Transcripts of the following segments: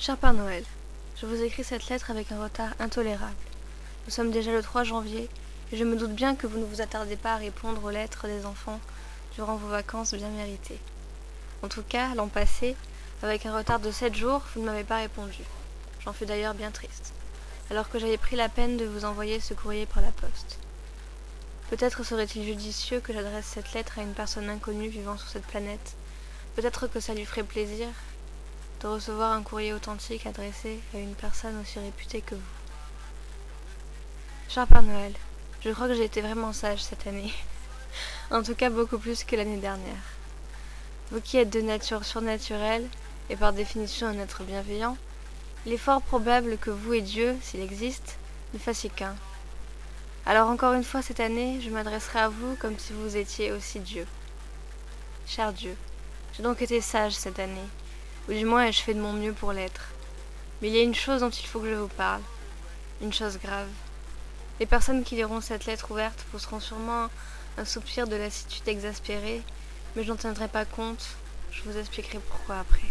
Cher Père Noël, je vous écris cette lettre avec un retard intolérable. Nous sommes déjà le 3 janvier et je me doute bien que vous ne vous attardez pas à répondre aux lettres des enfants durant vos vacances bien méritées. En tout cas, l'an passé, avec un retard de 7 jours, vous ne m'avez pas répondu. J'en fus d'ailleurs bien triste, alors que j'avais pris la peine de vous envoyer ce courrier par la poste. Peut-être serait-il judicieux que j'adresse cette lettre à une personne inconnue vivant sur cette planète. Peut-être que ça lui ferait plaisir de recevoir un courrier authentique adressé à une personne aussi réputée que vous. Cher Père Noël, je crois que j'ai été vraiment sage cette année. En tout cas beaucoup plus que l'année dernière. Vous qui êtes de nature surnaturelle, et par définition un être bienveillant, il est fort probable que vous et Dieu, s'il existe, ne fassiez qu'un. Alors encore une fois cette année, je m'adresserai à vous comme si vous étiez aussi Dieu. Cher Dieu, j'ai donc été sage cette année, ou du moins ai-je fait de mon mieux pour l'être. Mais il y a une chose dont il faut que je vous parle, une chose grave. Les personnes qui liront cette lettre ouverte pousseront sûrement un soupir de lassitude exaspérée, mais je n'en tiendrai pas compte, je vous expliquerai pourquoi après.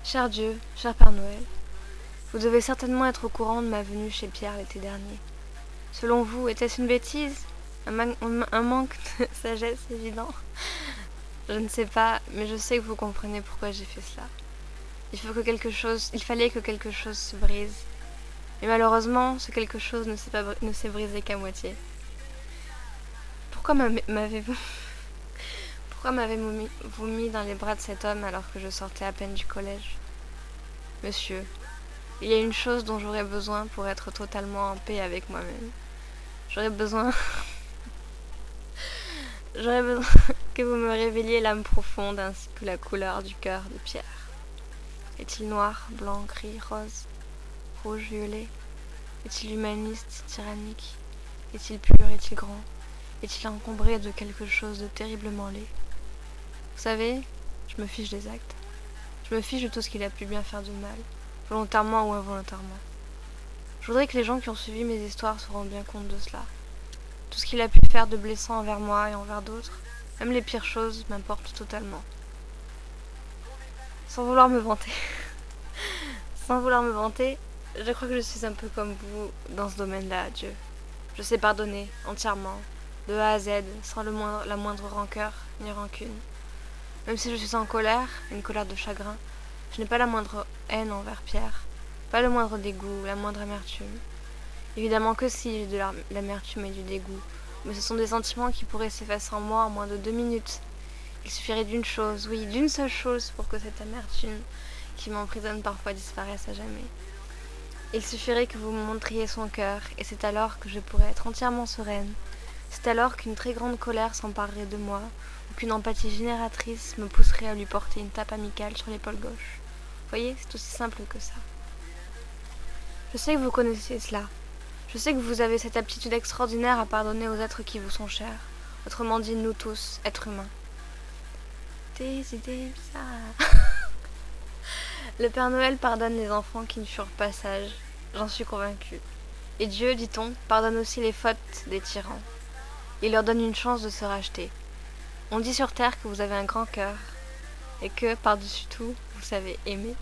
Cher Dieu, cher Père Noël, vous devez certainement être au courant de ma venue chez Pierre l'été dernier. Selon vous, était-ce une bêtise ? Un manque de sagesse évident ? Je ne sais pas, mais je sais que vous comprenez pourquoi j'ai fait cela. Il fallait que quelque chose se brise. Mais malheureusement, ce quelque chose ne s'est brisé qu'à moitié. Pourquoi m'avez-vous mis dans les bras de cet homme alors que je sortais à peine du collège ? Monsieur, il y a une chose dont j'aurais besoin pour être totalement en paix avec moi-même. J'aurais besoin que vous me révéliez l'âme profonde ainsi que la couleur du cœur de Pierre. Est-il noir, blanc, gris, rose, rouge, violet ? Est-il humaniste, tyrannique ? Est-il pur, est-il grand ? Est-il encombré de quelque chose de terriblement laid ? Vous savez, je me fiche des actes. Je me fiche de tout ce qu'il a pu bien faire de mal, volontairement ou involontairement. Je voudrais que les gens qui ont suivi mes histoires se rendent bien compte de cela. Tout ce qu'il a pu faire de blessant envers moi et envers d'autres, même les pires choses, m'importent totalement. Sans vouloir me vanter, je crois que je suis un peu comme vous dans ce domaine-là, Dieu. Je sais pardonner entièrement, de A à Z, sans la moindre rancœur ni rancune. Même si je suis en colère, une colère de chagrin, je n'ai pas la moindre haine envers Pierre, pas le moindre dégoût, la moindre amertume. Évidemment que si, j'ai de l'amertume et du dégoût, mais ce sont des sentiments qui pourraient s'effacer en moi en moins de 2 minutes. Il suffirait d'une chose, oui, d'une seule chose, pour que cette amertume qui m'emprisonne parfois disparaisse à jamais. Il suffirait que vous me montriez son cœur, et c'est alors que je pourrais être entièrement sereine. C'est alors qu'une très grande colère s'emparerait de moi, ou qu'une empathie génératrice me pousserait à lui porter une tape amicale sur l'épaule gauche. Voyez, c'est aussi simple que ça. Je sais que vous connaissez cela. Je sais que vous avez cette aptitude extraordinaire à pardonner aux êtres qui vous sont chers. Autrement dit, nous tous, êtres humains. Des idées bizarres. Le Père Noël pardonne les enfants qui ne furent pas sages, j'en suis convaincue. Et Dieu, dit-on, pardonne aussi les fautes des tyrans. Il leur donne une chance de se racheter. On dit sur terre que vous avez un grand cœur, et que, par-dessus tout, vous savez aimer.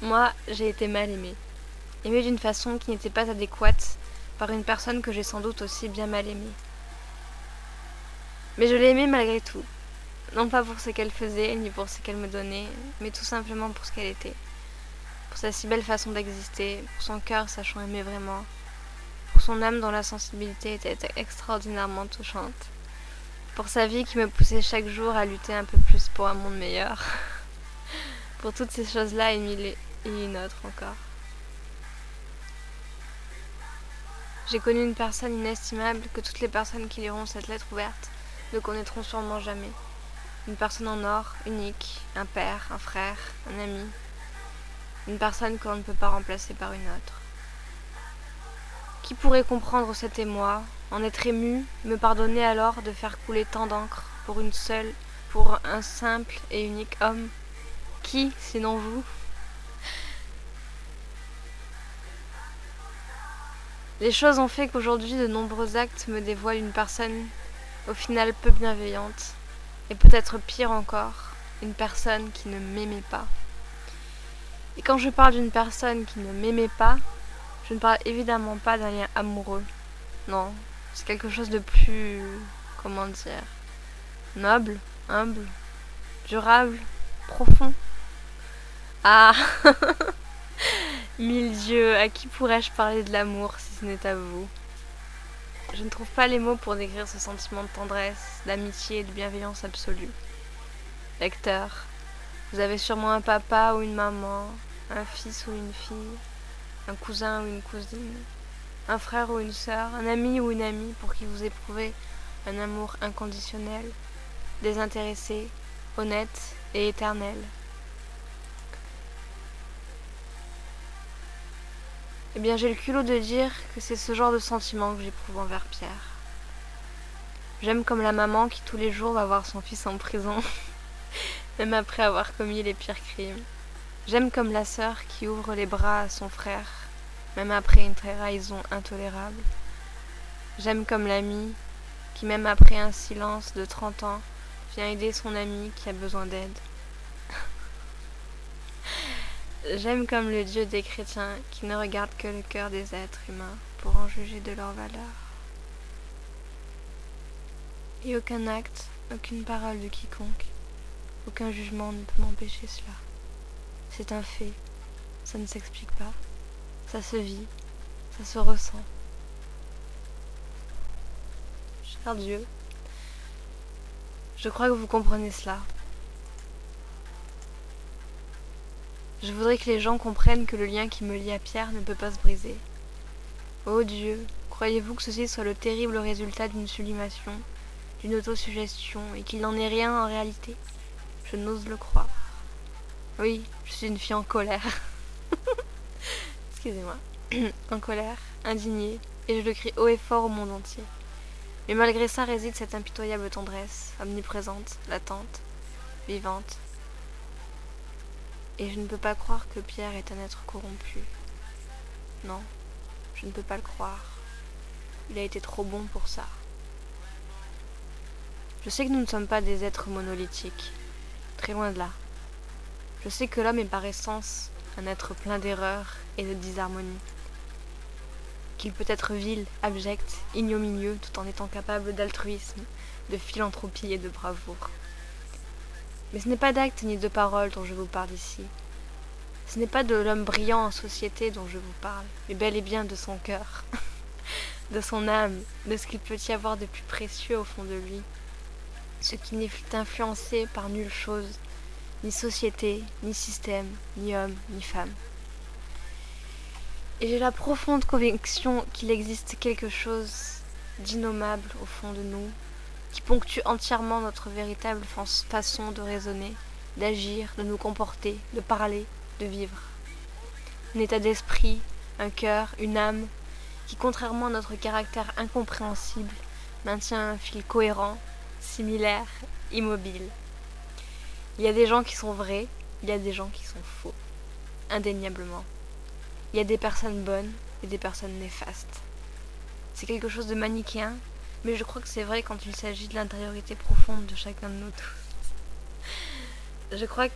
Moi, j'ai été mal aimée. Aimée d'une façon qui n'était pas adéquate par une personne que j'ai sans doute aussi bien mal aimée. Mais je l'ai aimée malgré tout. Non pas pour ce qu'elle faisait, ni pour ce qu'elle me donnait, mais tout simplement pour ce qu'elle était. Pour sa si belle façon d'exister, pour son cœur sachant aimer vraiment, pour son âme dont la sensibilité était extraordinairement touchante, pour sa vie qui me poussait chaque jour à lutter un peu plus pour un monde meilleur. Pour toutes ces choses-là et mille et une autres encore. J'ai connu une personne inestimable que toutes les personnes qui liront cette lettre ouverte ne connaîtront sûrement jamais. Une personne en or, unique, un père, un frère, un ami. Une personne que l'on ne peut pas remplacer par une autre. Qui pourrait comprendre cet émoi, en être ému, me pardonner alors de faire couler tant d'encre pour un simple et unique homme ? Qui, sinon vous ? Les choses ont fait qu'aujourd'hui de nombreux actes me dévoilent une personne au final peu bienveillante, et peut-être pire encore, une personne qui ne m'aimait pas. Et quand je parle d'une personne qui ne m'aimait pas, je ne parle évidemment pas d'un lien amoureux. Non, c'est quelque chose de plus, comment dire, noble, humble, durable, profond. Ah, mille dieux, à qui pourrais-je parler de l'amour si ce n'est à vous? Je ne trouve pas les mots pour décrire ce sentiment de tendresse, d'amitié et de bienveillance absolue. Lecteur, vous avez sûrement un papa ou une maman, un fils ou une fille, un cousin ou une cousine, un frère ou une sœur, un ami ou une amie pour qui vous éprouvez un amour inconditionnel, désintéressé, honnête et éternel. Eh bien, j'ai le culot de dire que c'est ce genre de sentiment que j'éprouve envers Pierre. J'aime comme la maman qui tous les jours va voir son fils en prison, même après avoir commis les pires crimes. J'aime comme la sœur qui ouvre les bras à son frère, même après une trahison intolérable. J'aime comme l'ami qui, même après un silence de 30 ans, vient aider son ami qui a besoin d'aide. J'aime comme le Dieu des chrétiens qui ne regarde que le cœur des êtres humains pour en juger de leur valeur. Et aucun acte, aucune parole de quiconque, aucun jugement ne peut m'empêcher cela. C'est un fait, ça ne s'explique pas, ça se vit, ça se ressent. Cher Dieu, je crois que vous comprenez cela. Je voudrais que les gens comprennent que le lien qui me lie à Pierre ne peut pas se briser. Ô Dieu, croyez-vous que ceci soit le terrible résultat d'une sublimation, d'une autosuggestion, et qu'il n'en est rien en réalité? Je n'ose le croire. Oui, je suis une fille en colère. Excusez-moi. En colère, indignée, et je le crie haut et fort au monde entier. Mais malgré ça réside cette impitoyable tendresse, omniprésente, latente, vivante. Et je ne peux pas croire que Pierre est un être corrompu. Non, je ne peux pas le croire. Il a été trop bon pour ça. Je sais que nous ne sommes pas des êtres monolithiques. Très loin de là. Je sais que l'homme est par essence un être plein d'erreurs et de disharmonie. Qu'il peut être vil, abject, ignominieux, tout en étant capable d'altruisme, de philanthropie et de bravoure. Mais ce n'est pas d'actes ni de paroles dont je vous parle ici. Ce n'est pas de l'homme brillant en société dont je vous parle, mais bel et bien de son cœur, de son âme, de ce qu'il peut y avoir de plus précieux au fond de lui. Ce qui n'est influencé par nulle chose, ni société, ni système, ni homme, ni femme. Et j'ai la profonde conviction qu'il existe quelque chose d'innommable au fond de nous, qui ponctue entièrement notre véritable façon de raisonner, d'agir, de nous comporter, de parler, de vivre. Un état d'esprit, un cœur, une âme, qui contrairement à notre caractère incompréhensible, maintient un fil cohérent, similaire, immobile. Il y a des gens qui sont vrais, il y a des gens qui sont faux, indéniablement. Il y a des personnes bonnes et des personnes néfastes. C'est quelque chose de manichéen, mais je crois que c'est vrai quand il s'agit de l'intériorité profonde de chacun de nous tous. Je crois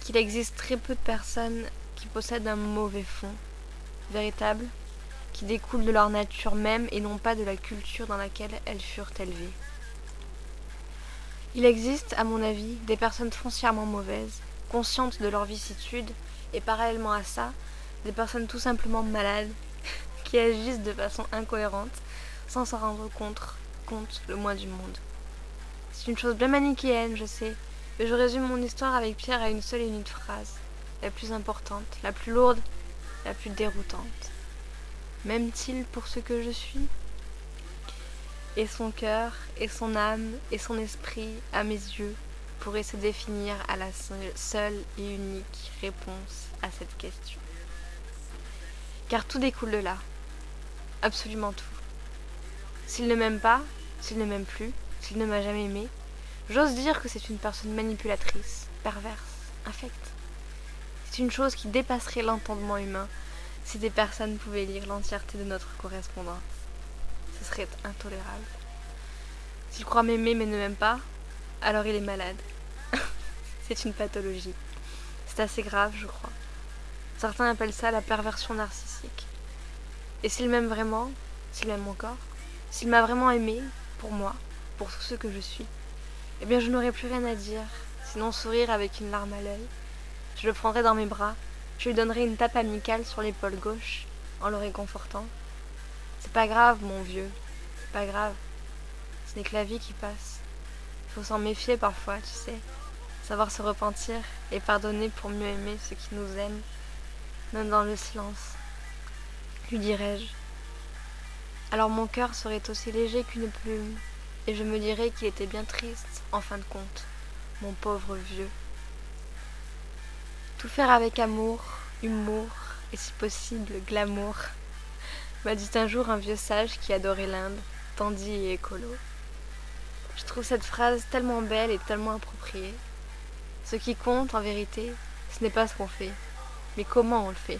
qu'il existe très peu de personnes qui possèdent un mauvais fond, véritable, qui découle de leur nature même et non pas de la culture dans laquelle elles furent élevées. Il existe, à mon avis, des personnes foncièrement mauvaises, conscientes de leur vicissitude, et parallèlement à ça, des personnes tout simplement malades, qui agissent de façon incohérente, sans s'en rendre compte le moins du monde. C'est une chose bien manichéenne, je sais, mais je résume mon histoire avec Pierre à une seule et unique phrase, la plus importante, la plus lourde, la plus déroutante. M'aime-t-il pour ce que je suis ? Et son cœur, et son âme, et son esprit, à mes yeux, pourraient se définir à la seule et unique réponse à cette question. Car tout découle de là, absolument tout. S'il ne m'aime pas, s'il ne m'aime plus, s'il ne m'a jamais aimé, j'ose dire que c'est une personne manipulatrice, perverse, infecte. C'est une chose qui dépasserait l'entendement humain si des personnes pouvaient lire l'entièreté de notre correspondance. Ce serait intolérable. S'il croit m'aimer mais ne m'aime pas, alors il est malade. c'est une pathologie. C'est assez grave, je crois. Certains appellent ça la perversion narcissique. Et s'il m'aime vraiment, s'il m'aime encore, s'il m'a vraiment aimé, pour moi, pour tout ce que je suis, eh bien je n'aurais plus rien à dire, sinon sourire avec une larme à l'œil. Je le prendrais dans mes bras, je lui donnerais une tape amicale sur l'épaule gauche, en le réconfortant. C'est pas grave, mon vieux, c'est pas grave. Ce n'est que la vie qui passe. Il faut s'en méfier parfois, tu sais. Savoir se repentir et pardonner pour mieux aimer ceux qui nous aiment, même dans le silence, lui dirais-je. Alors mon cœur serait aussi léger qu'une plume, et je me dirais qu'il était bien triste, en fin de compte, mon pauvre vieux. Tout faire avec amour, humour, et si possible, glamour, m'a dit un jour un vieux sage qui adorait l'Inde, dandy et écolo. Je trouve cette phrase tellement belle et tellement appropriée. Ce qui compte, en vérité, ce n'est pas ce qu'on fait, mais comment on le fait.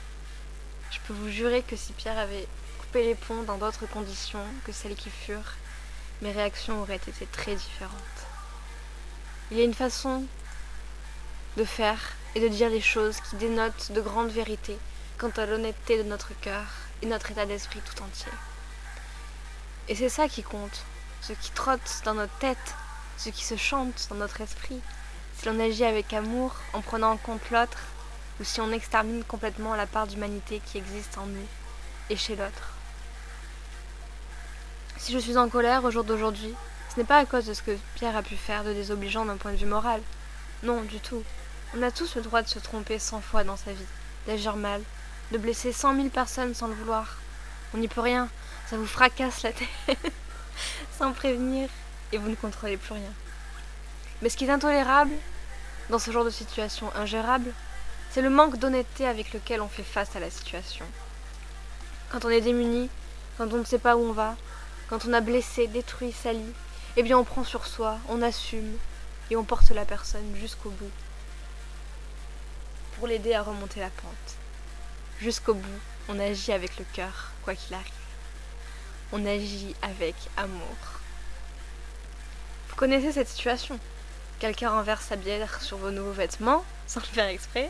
Je peux vous jurer que si Pierre avait coupé les ponts dans d'autres conditions que celles qui furent, mes réactions auraient été très différentes. Il y a une façon de faire et de dire les choses qui dénotent de grandes vérités quant à l'honnêteté de notre cœur et notre état d'esprit tout entier. Et c'est ça qui compte, ce qui trotte dans notre tête, ce qui se chante dans notre esprit, si l'on agit avec amour en prenant en compte l'autre, ou si on extermine complètement la part d'humanité qui existe en nous et chez l'autre. Si je suis en colère au jour d'aujourd'hui, ce n'est pas à cause de ce que Pierre a pu faire de désobligeant d'un point de vue moral. Non, du tout. On a tous le droit de se tromper 100 fois dans sa vie, d'agir mal, de blesser 100 000 personnes sans le vouloir. On n'y peut rien, ça vous fracasse la tête, sans prévenir, et vous ne contrôlez plus rien. Mais ce qui est intolérable, dans ce genre de situation ingérable, c'est le manque d'honnêteté avec lequel on fait face à la situation. Quand on est démuni, quand on ne sait pas où on va, quand on a blessé, détruit, sali, eh bien on prend sur soi, on assume, et on porte la personne jusqu'au bout, pour l'aider à remonter la pente. Jusqu'au bout, on agit avec le cœur, quoi qu'il arrive. On agit avec amour. Vous connaissez cette situation. Quelqu'un renverse sa bière sur vos nouveaux vêtements, sans le faire exprès.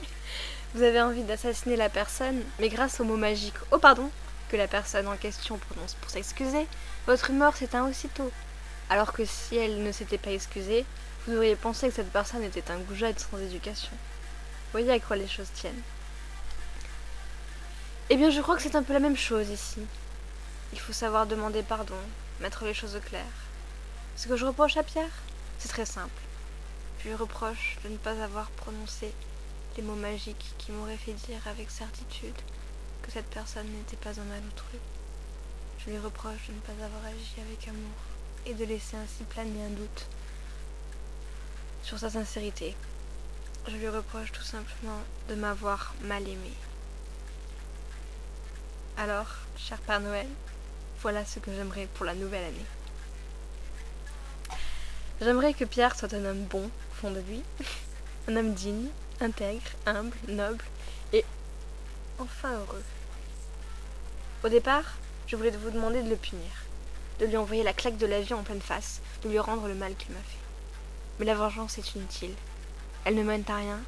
Vous avez envie d'assassiner la personne, mais grâce au mot magique « Oh pardon !» que la personne en question prononce pour s'excuser, votre humeur s'éteint aussitôt. Alors que si elle ne s'était pas excusée, vous auriez pensé que cette personne était un goujat sans éducation. Voyez à quoi les choses tiennent. Eh bien, je crois que c'est un peu la même chose ici. Il faut savoir demander pardon, mettre les choses au clair. Ce que je reproche à Pierre, c'est très simple. Je lui reproche de ne pas avoir prononcé les mots magiques qui m'auraient fait dire avec certitude que cette personne n'était pas un mal autrui. Je lui reproche de ne pas avoir agi avec amour et de laisser ainsi planer un doute sur sa sincérité. Je lui reproche tout simplement de m'avoir mal aimé. Alors, cher Père Noël, voilà ce que j'aimerais pour la nouvelle année. J'aimerais que Pierre soit un homme bon au fond de lui, un homme digne, intègre, humble, noble et enfin heureux. Au départ, je voulais vous demander de le punir, de lui envoyer la claque de la vie en pleine face, de lui rendre le mal qu'il m'a fait. Mais la vengeance est inutile. Elle ne mène à rien,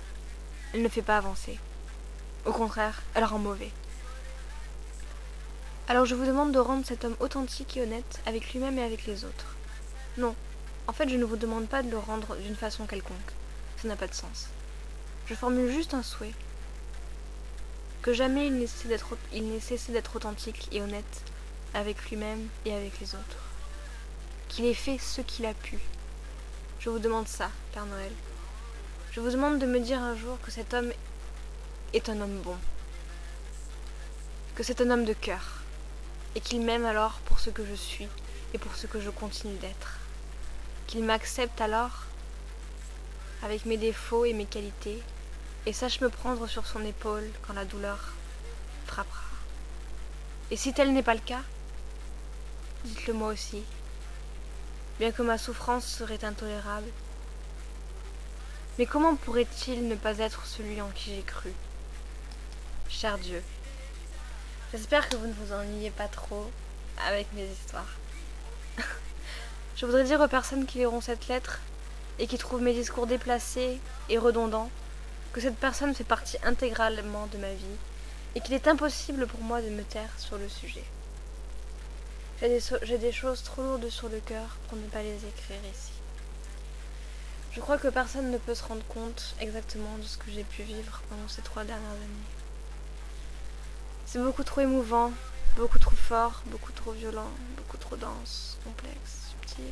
elle ne fait pas avancer. Au contraire, elle rend mauvais. Alors je vous demande de rendre cet homme authentique et honnête avec lui-même et avec les autres. Non, en fait je ne vous demande pas de le rendre d'une façon quelconque. Ça n'a pas de sens. Je formule juste un souhait. Que jamais il n'ait cessé d'être authentique et honnête avec lui-même et avec les autres. Qu'il ait fait ce qu'il a pu. Je vous demande ça, Père Noël. Je vous demande de me dire un jour que cet homme est un homme bon. Que c'est un homme de cœur. Et qu'il m'aime alors pour ce que je suis et pour ce que je continue d'être. Qu'il m'accepte alors avec mes défauts et mes qualités et sache me prendre sur son épaule quand la douleur frappera. Et si tel n'est pas le cas, dites-le moi aussi, bien que ma souffrance serait intolérable. Mais comment pourrait-il ne pas être celui en qui j'ai cru? Cher Dieu, j'espère que vous ne vous ennuyez pas trop avec mes histoires. Je voudrais dire aux personnes qui liront cette lettre et qui trouve mes discours déplacés et redondants, que cette personne fait partie intégralement de ma vie et qu'il est impossible pour moi de me taire sur le sujet. J'ai des choses trop lourdes sur le cœur pour ne pas les écrire ici. Je crois que personne ne peut se rendre compte exactement de ce que j'ai pu vivre pendant ces 3 dernières années. C'est beaucoup trop émouvant, beaucoup trop fort, beaucoup trop violent, beaucoup trop dense, complexe, subtil.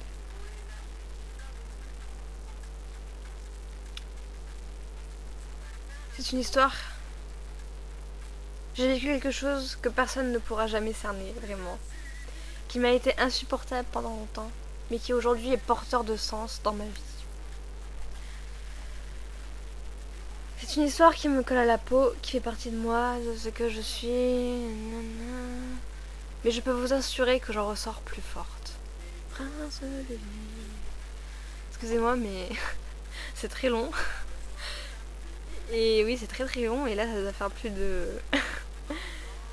C'est une histoire. J'ai vécu quelque chose que personne ne pourra jamais cerner, vraiment. Qui m'a été insupportable pendant longtemps, mais qui aujourd'hui est porteur de sens dans ma vie. C'est une histoire qui me colle à la peau, qui fait partie de moi, de ce que je suis. Mais je peux vous assurer que j'en ressors plus forte. Prince de nuit. Excusez-moi, mais c'est très long. Et oui, c'est très très long. Et là, ça doit faire plus de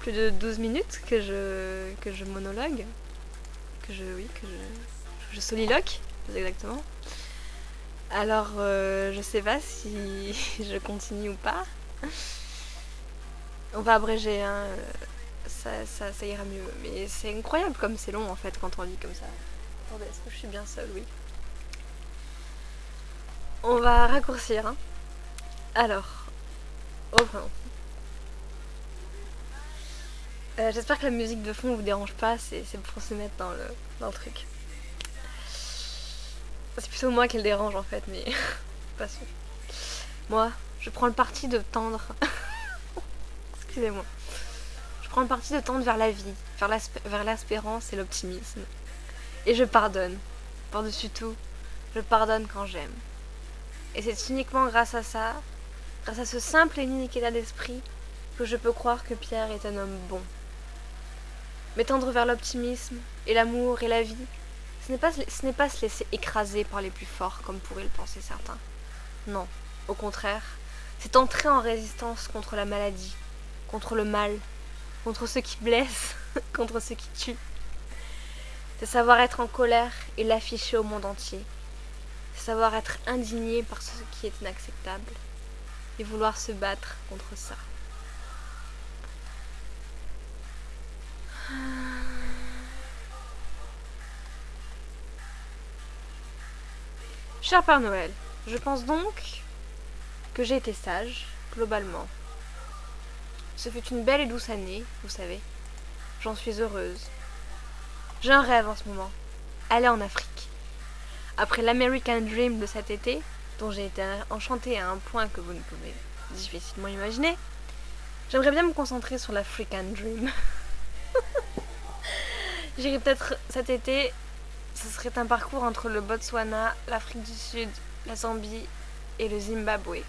plus de 12 minutes que je monologue, que je soliloque, plus exactement. Alors, je sais pas si je continue ou pas. On va abréger, hein. Ça ira mieux. Mais c'est incroyable comme c'est long en fait quand on lit comme ça. Attendez, est-ce que je suis bien seule? Oui. On va raccourcir, hein. Alors, reprenons. J'espère que la musique de fond vous dérange pas, c'est pour se mettre dans le truc. C'est plutôt moi qui le dérange en fait, mais pas sûr. Moi, je prends le parti de tendre. Excusez-moi. Je prends le parti de tendre vers la vie, vers l'espérance et l'optimisme. Et je pardonne. Par-dessus tout, je pardonne quand j'aime. Et c'est uniquement grâce à ça, grâce à ce simple et unique état d'esprit, que je peux croire que Pierre est un homme bon. Mais tendre vers l'optimisme et l'amour et la vie, ce n'est pas se laisser écraser par les plus forts comme pourraient le penser certains. Non, au contraire, c'est entrer en résistance contre la maladie, contre le mal, contre ceux qui blessent, contre ceux qui tuent. C'est savoir être en colère et l'afficher au monde entier. C'est savoir être indigné par ce qui est inacceptable et vouloir se battre contre ça. Cher Père Noël, je pense donc que j'ai été sage, globalement. Ce fut une belle et douce année, vous savez. J'en suis heureuse. J'ai un rêve en ce moment. Aller en Afrique. Après l'American Dream de cet été, dont j'ai été enchantée à un point que vous ne pouvez difficilement imaginer, j'aimerais bien me concentrer sur l'African Dream. J'irai peut-être cet été. Ce serait un parcours entre le Botswana, l'Afrique du Sud, la Zambie et le Zimbabwe.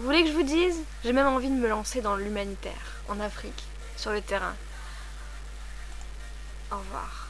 Vous voulez que je vous dise? J'ai même envie de me lancer dans l'humanitaire, en Afrique, sur le terrain. Au revoir.